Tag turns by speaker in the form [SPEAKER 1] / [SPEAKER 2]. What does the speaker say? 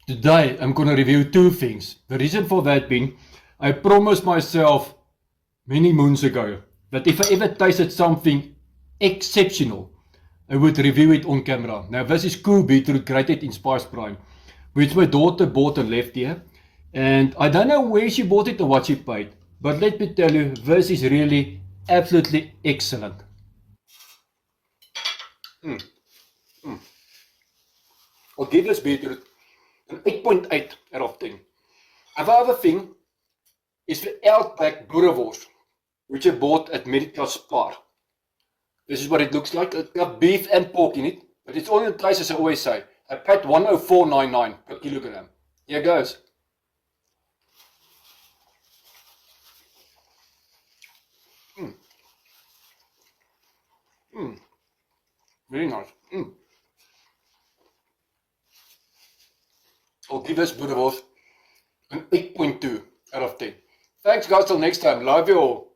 [SPEAKER 1] Today, I'm going to review two things. The reason for that being, I promised myself many moons ago that if I ever tasted something exceptional, I would review it on camera. Now, this is cool beetroot grated in Spice Prime, which my daughter bought and left here. And I don't know where she bought it or what she paid, but let me tell you, this is really absolutely excellent. I'll give this beetroot an 8.8 out of 10. And the other thing is the Outback Boerewors, which I bought at Medica Spar. This is what it looks like. It's got beef and pork in it, but it's all in place, as I always say. I paid 104.99 per kilogram. Here goes. Very nice. I'll give this Boerewors an 8.2 out of 10. Thanks guys, till next time. Love you all.